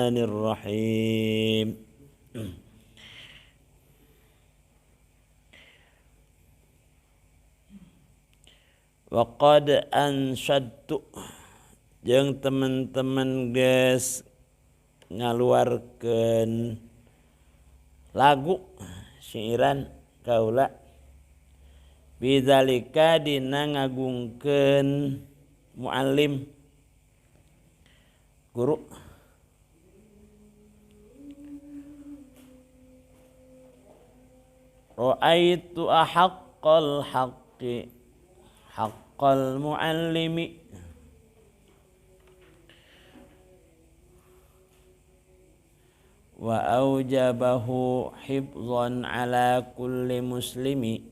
Bismillahirrahmanirrahim. Wa qad ansyadtu jeung teman-teman geus ngaluarkeun lagu syairan kaula bidzalika dina ngagungkeun muallim guru ra'aitu ahaqqal haqqi haqqal muallimi wa aujabahu hifzan ala kulli muslimi.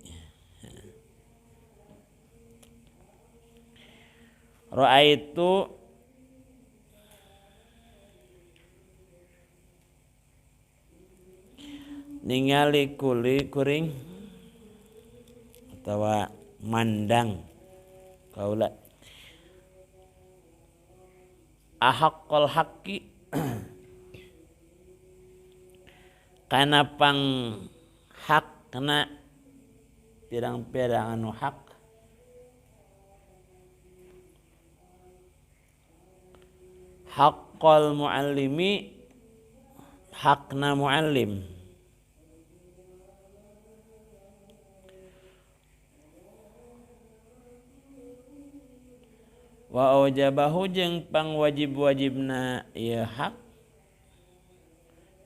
Ra'aitu ningali kuring atawa mandang kaula ahaqqal haqqi kana pang hakna pirang-pirang anu hak haqqal muallimi hakna muallim wa aujabahu jeung pangwajib-wajibna ieu hak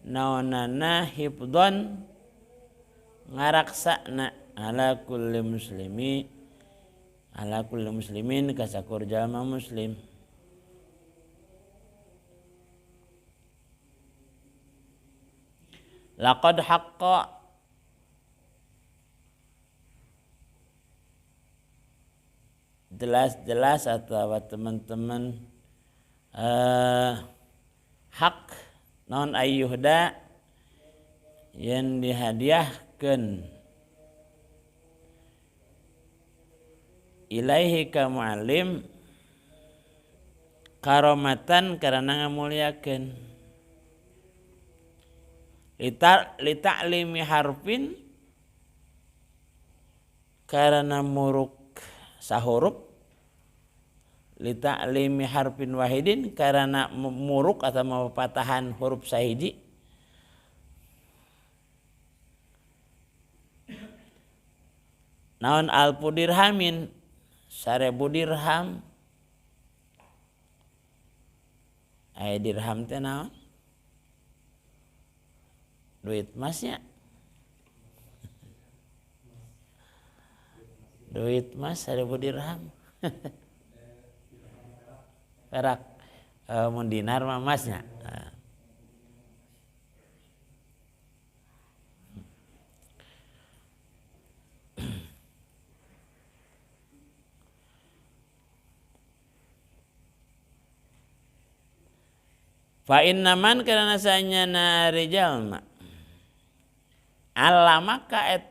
naonana hifdhan ngaraksana ala kulli muslimin kasakur jalma muslim. Laqad haqqa jelas atau teman-teman hak naon ayyuhda yang dihadiahkeun ilaihi ka muallim karomatan karena ngamuliakeun lita'limi harfin karena muruk sahuruf lita'limi harfin wahidin karena muruk atau mapatahan huruf sahiji naon alfu dirhamin 1000 dirham aya dirham teh naon duit emasnya duit emas 1000 dirham perak mun dinar mah emasnya fa innaman karena sanyana rijal alamaka et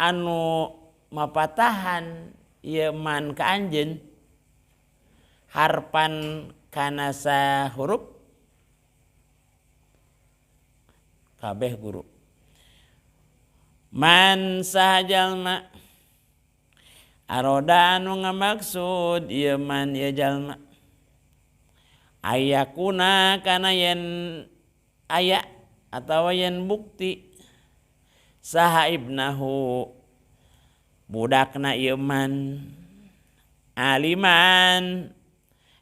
anu mapatahan ieu man ka anjeun harpan kana huruf kabeh guru man sajalma aroda anu ngamaksud ieu man ieu jalma ayakuna kana yen aya atawa yen bukti saha ibnahu budakna ieu man aliman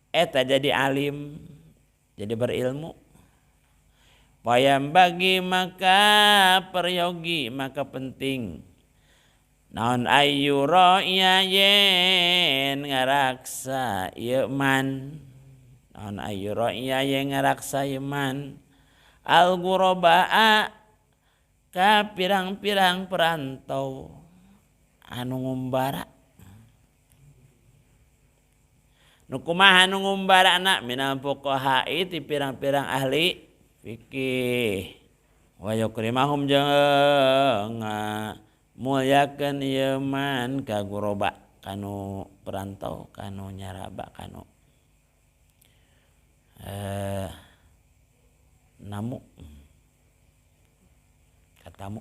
eta jadi alim jadi berilmu payam bagi maka peryogi maka penting naon ayu ro'ya yen ngaraksa ieu man naon ayu ro'ya yen ngaraksa ieu man al ghurabaa ka pirang-pirang perantau anu ngumbara nu kumaha nu ngumbarana minal fuqaha ti pirang-pirang ahli fikih wa yukrimahum jeung mulyakeun ieu man ka ghuraba kanu perantau kanu nyaraba kanu namu katamu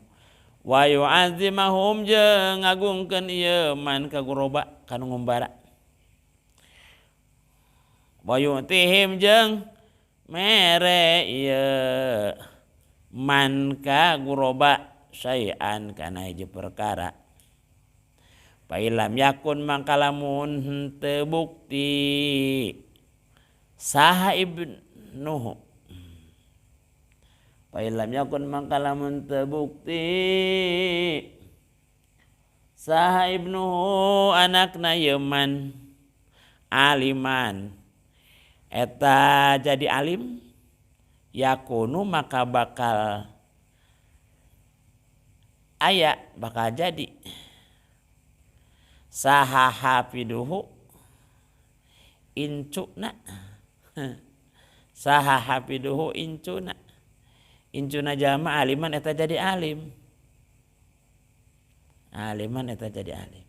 wa yu'azzimahum jeung ngagungkeun ieu man ka guroba kanu ngumbara wa yu'tihim jeung mere ieu man ka guroba syai'an kana hiji perkara pailam yakun mangkalamun henteu bukti saha ibnuhu pailam yakun mangkalamun teu bukti saha ibnuhu anakna ieu man aliman eta jadi alim yakunu maka bakal aya bakal jadi saha hafiduhu incuna saha hafiduhu incuna jama aliman eta jadi alim aliman eta jadi alim